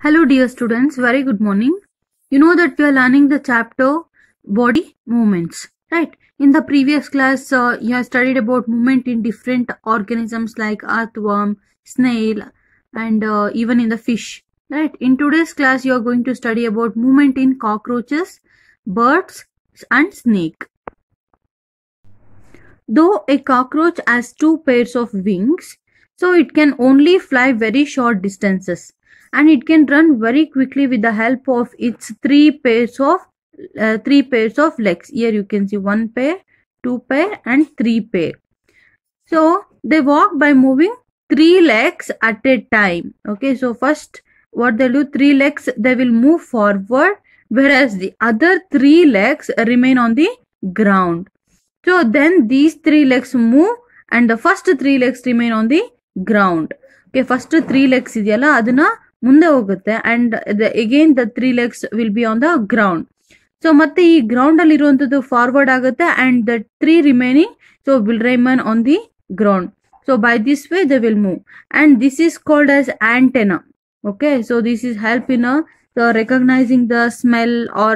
Hello dear students, very good morning. You know that we are learning the chapter body movements, right? In the previous class, you have studied about movement in different organisms like earthworm, snail, and even in the fish, right? In today's class, you are going to study about movement in cockroaches, birds, and snake. Though a cockroach has two pairs of wings, so it can only fly very short distances, and it can run very quickly with the help of its three pairs of legs. Here you can see one pair, two pair, and three pair. So they walk by moving three legs at a time. Okay, so first what they'll do, three legs they will move forward, whereas the other three legs remain on the ground. So then these three legs move and the first three legs remain on the ground. Okay, first three legs ideyalla adana ಮುಂದೆ ಹೋಗುತ್ತೆ and again the three legs will be on the ground. So ಮತ್ತೆ ಈ ground ಅಲ್ಲಿ ಇರುವಂತದ್ದು forward ಆಗುತ್ತೆ and the three remaining so will remain on the ground. So by this way they will move, and this is called as antenna. Okay, so this is help in so recognizing the smell or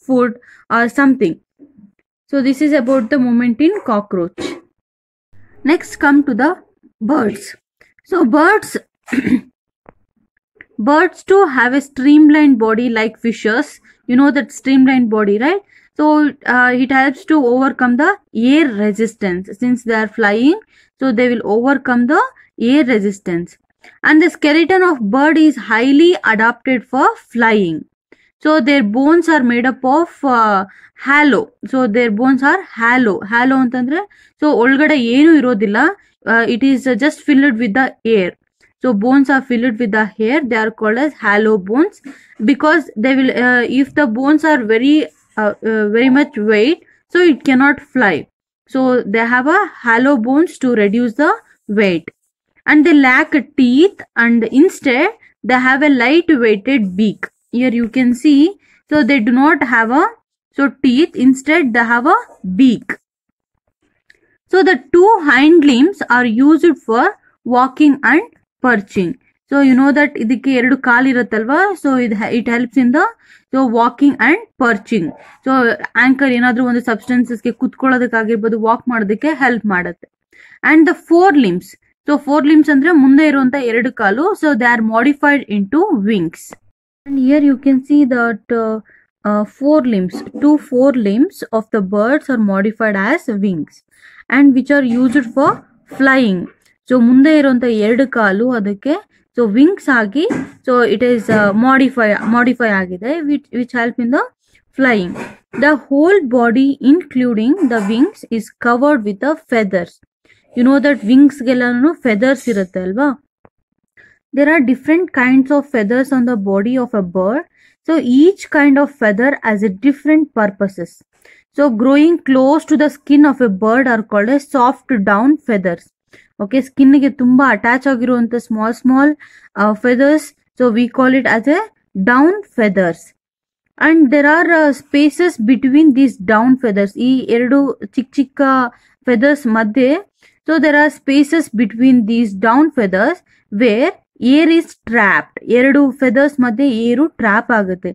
food or something. So this is about the movement in cockroach. Next come to the birds. So birds too have a streamlined body like fishes. You know that streamlined body, right? So it helps to overcome the air resistance. Since they are flying, so they will overcome the air resistance. And the skeleton of bird is highly adapted for flying. So their bones are made up of halo. So their bones are halo. Halo antandre so olgade ಏನು ಇರೋದಿಲ್ಲ. It is just filled with the air. So bones are filled with the air. They are called as hollow bones because they will if the bones are very much weight, so it cannot fly. So they have a hollow bones to reduce the weight, and they lack teeth, and instead they have a light weighted beak. Here you can see, so they do not have teeth, instead they have a beak. So the two hind limbs are used for walking and perching. So you know that ಇದಕ್ಕೆ ಎರಡು ಕಾಲು ಇರುತ್ತಲ್ವಾ, so it helps in the walking and perching. So anchor ಏನಾದ್ರೂ ಒಂದು ಸಬ್ಸ್ಟೆನ್ಸಸ್ಗೆ ಕುತ್ಕೊಳ್ಳೋದಕ್ಕಾಗಿರ್ಬೋದು, walk ಮಾಡೋದಕ್ಕೆ help ಮಾಡುತ್ತೆ. And the four limbs, so four limbs ಅಂದ್ರೆ ಮುಂದೆ ಇರುವಂತ ಎರಡು ಕಾಲು, so they are modified into wings. And here you can see that two forelimbs of the birds are modified as wings, and which are used for flying. So ಮುಂದೆ ಇರುವಂತ ಎರಡು ಕಾಲು ಅದಕ್ಕೆ so wings ಆಗಿ so it is modify ಆಗಿದೆ, which help in the flying. The whole body including the wings is covered with the feathers. You know that wings ಗೆಲ್ಲನೂ feathers ಇರುತ್ತೆ ಅಲ್ವಾ. There are different kinds of feathers on the body of a bird. So each kind of feather has a different purposes. So growing close to the skin of a bird are called as soft down feathers. Okay, skin ಗೆ ತುಂಬಾ attach ಆಗಿರುವಂತ small feathers, so we call it as a down feathers. And there are spaces between these down feathers. ಈ ಎರಡು ಚಿಕ್ಕ feathers ಮಧ್ಯೆ so there are spaces between these down feathers where air is trapped. ಎರಡು feathers ಮಧ್ಯೆ ಏರು trap ಆಗುತ್ತೆ,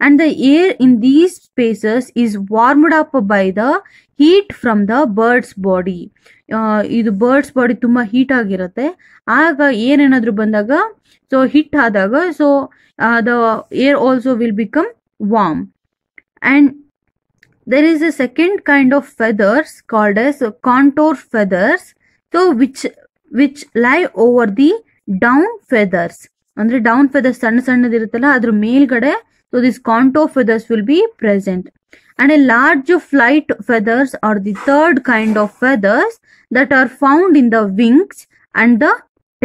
and the air in these spaces is warmed up by the heat from the bird's body. ಇದು birds body ತುಂಬಾ heat ಆಗಿರುತ್ತೆ, ಆಗ ಏನೇನಾದ್ರೂ ಬಂದಾಗ so hit ಆದಾಗ so the air also will become warm. And there is a second kind of feathers called as contour feathers, so which lie over the down feathers. ಅಂದ್ರೆ down feathers ಸಣ್ಣದಿರುತ್ತಲ್ಲ ಅದ್ರ ಮೇಲ್ಗಡೆ so these contour feathers will be present. And a large flight feathers are the third kind of feathers that are found in the wings and the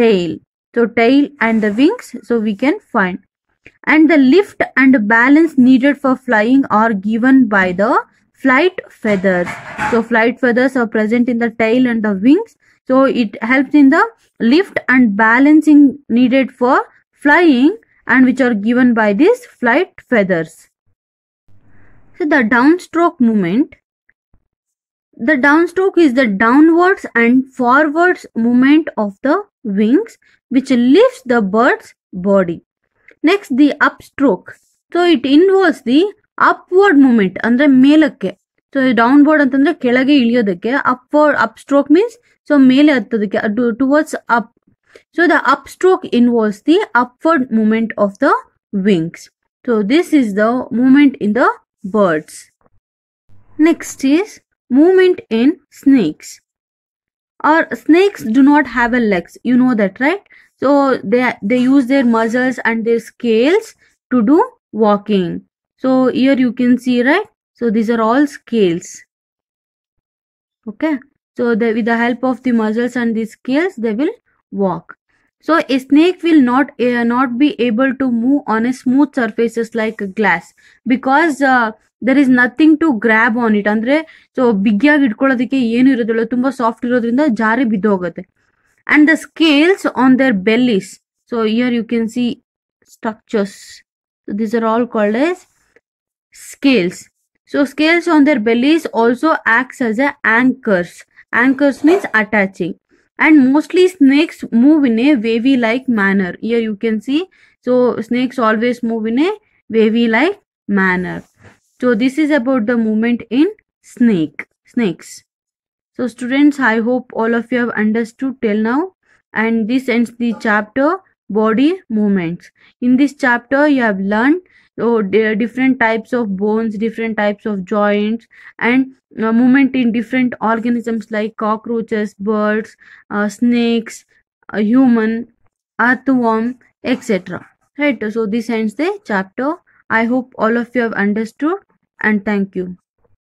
tail. So tail and the wings so we can find. And the lift and balance needed for flying are given by the flight feathers. So flight feathers are present in the tail and the wings, so it helps in the lift and balancing needed for flying, and which are given by these flight feathers. So the downstroke movement. The downstroke is the downwards and forwards movement of the wings which lifts the bird's body. Next, the upstroke. So it involves the upward movement ಅಂದ್ರೆ ಮೇಲಕ್ಕೆ. So downward ಅಂತಂದ್ರೆ ಕೆಳಗೆ ಇಳಿಯೋದಕ್ಕೆ, upstroke means so ಮೇಲೆ ಹತ್ತೋದಕ್ಕೆ, towards up. So the upstroke involves the upward movement of the wings. So this is the movement in the birds. Next is movement in snakes. Or snakes do not have a legs, you know that, right? So they use their muscles and their scales to do walking. So here you can see, right? So these are all scales. Okay, so with the help of the muscles and the scales they will walk. So a snake will not be able to move on a smooth surfaces like glass, because there is nothing to grab on it. ಅಂದ್ರೆ so ಬಿಗಿಯಾಗಿ ಇಟ್ಕೊಳ್ಳೋದಕ್ಕೆ ಏನು ಇರೋದಿಲ್ಲ, ತುಂಬಾ soft ಇರೋದ್ರಿಂದ ಜಾರಿ ಬಿದ್ದೋಗುತ್ತೆ. And the scales on their bellies, so here you can see structures. So these are all called as scales. So scales on their bellies also acts as a anchors. Anchors means attaching. And mostly snakes move in a wavy like manner. Here you can see, so snakes always move in a wavy like manner. So this is about the movement in snakes. So students, I hope all of you have understood till now, and this ends the chapter body movements. In this chapter you have learned different types of bones, different types of joints, and movement in different organisms like cockroaches, birds, snakes, human, earthworm, etc. Right? So this ends the chapter. I hope all of you have understood, and thank you.